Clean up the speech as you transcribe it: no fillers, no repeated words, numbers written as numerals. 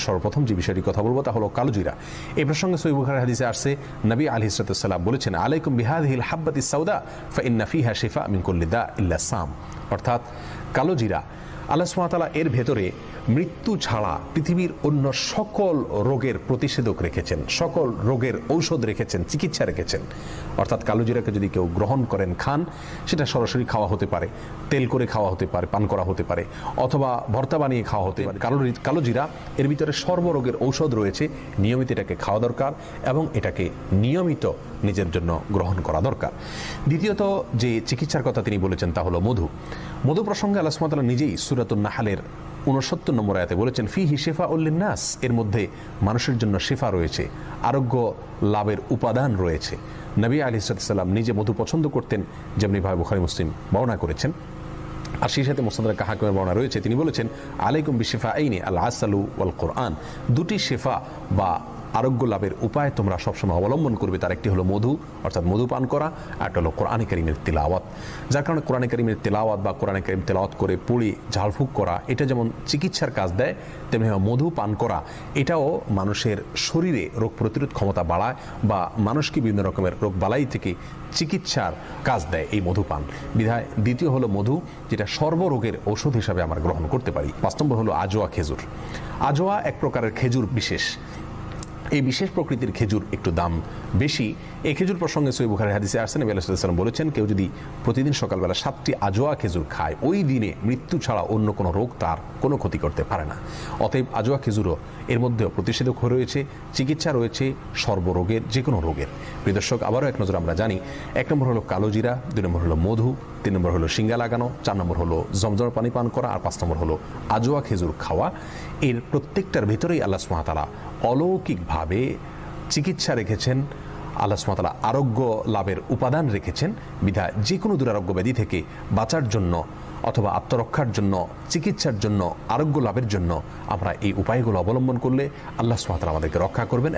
সর্বপ্রথম যে বিষয়টি কথা বলবো তা হলো কালোজিরা। এই প্রসঙ্গে সহিহ বুখারীর হাদিসে আসছে, নবী আলাইহিস সালাম বলেছেন, আলাইকুম বিহাদিহিল হাব্বাতিস সাউদা ফাইন্না ফিহা শিফা মিন কুল্লি দা ইল্লা সাম। অর্থাৎ কালোজিরা, আল্লাহ সুবহানাহু ওয়া তাআলা এর ভেতরে মৃত্যু ছাড়া পৃথিবীর অন্য সকল রোগের প্রতিষেধক রেখেছেন, সকল রোগের ঔষধ রেখেছেন, চিকিৎসা রেখেছেন। অর্থাৎ কালোজিরাকে যদি কেউ গ্রহণ করেন, খান, সেটা সরাসরি খাওয়া হতে পারে, তেল করে খাওয়া হতে পারে, পান করা হতে পারে, অথবা ভর্তা বানিয়ে খাওয়া হতে পারে। কালোজিরা এর ভিতরে সর্বরোগের ঔষধ রয়েছে। নিয়মিত এটাকে খাওয়া দরকার এবং এটাকে নিয়মিত নিজের জন্য গ্রহণ করা দরকার। দ্বিতীয়ত যে চিকিৎসার কথা তিনি বলেছেন তা হলো মধু। মধু প্রসঙ্গে আল্লাহ সুবহানাহু ওয়া তাআলা নিজেই সূরাতুন নাহলের ৬৯ নম্বর আয়াতে বলেছেন, ফিহি শিফাউল লিন্নাস, এর মধ্যে মানুষের জন্য শিফা রয়েছে, আরোগ্য লাভের উপাদান রয়েছে। নবী আলাইহিস সালাম নিজে মধু পছন্দ করতেন, যেমনি ভাই বুখারী মুসলিম বর্ণনা করেছেন। আর সেই সাথে মুসনাদ হাকিমের বর্ণনা রয়েছে, তিনি বলেছেন, আলাইকুম বিশিফাইনি আল আসালু ওয়াল কোরআন, দুটি শিফা বা আরোগ্য লাভের উপায় তোমরা সবসময় অবলম্বন করবে। তার একটি হলো মধু, অর্থাৎ মধু পান করা, আর একটা হলো কোরআনে কারীমের তিলাওয়াত। যার কারণে কোরআনে কারীমের তিলাওয়াত বা কোরআনে কারীম তিলাওয়াত করে পড়ে ঝাড়ফুঁক করা, এটা যেমন চিকিৎসার কাজ দেয়, তেমনি মধু পান করা এটাও মানুষের শরীরে রোগ প্রতিরোধ ক্ষমতা বাড়ায় বা মানুষকে বিভিন্ন রকমের রোগ বালাই থেকে চিকিৎসার কাজ দেয় এই মধু পান। বিধায় দ্বিতীয় হলো মধু, যেটা সর্বরোগের ঔষধ হিসাবে আমরা গ্রহণ করতে পারি। ৫ নম্বর হলো আজোয়া খেজুর। আজোয়া এক প্রকারের খেজুর বিশেষ, এই বিশেষ প্রকৃতির খেজুর একটু দাম বেশি। এই খেজুর প্রসঙ্গে সহিহ বুখারীর হাদিসে আসছে, নবী আলাইহিস সালাম বলেছেন, কেউ যদি প্রতিদিন সকালবেলা 7টি আজোয়া খেজুর খায়, ওই দিনে মৃত্যু ছাড়া অন্য কোনো রোগ তার কোনো ক্ষতি করতে পারে না। অতএব আজোয়া খেজুরও এর মধ্যেও প্রতিষেধক রয়েছে, চিকিৎসা রয়েছে সর্বরোগের, যে কোনো রোগের। প্রিয় দর্শক, আবারও এক নজর আমরা জানি, 1 নম্বর হলো কালোজিরা, 2 নম্বর হলো মধু, 3 নম্বর হলো সিঙ্গা লাগানো, 4 নম্বর হলো জমজমের পানি পান করা, আর 5 নম্বর হলো আজোয়া খেজুর খাওয়া। এর প্রত্যেকটার ভেতরেই আল্লাহ সুবহানাহু ওয়া তাআলা অলৌকিকভাবে চিকিৎসা রেখেছেন, আল্লাহ সুবহানাহু ওয়া তাআলা আরোগ্য লাভের উপাদান রেখেছেন। বিধায় যে কোনো দুরারোগ্য ব্যাধি থেকে বাঁচার জন্য অথবা আত্মরক্ষার জন্য, চিকিৎসার জন্য, আরোগ্য লাভের জন্য আমরা এই উপায়গুলো অবলম্বন করলে আল্লাহ সুবহানাহু ওয়া তাআলা আমাদেরকে রক্ষা করবেন।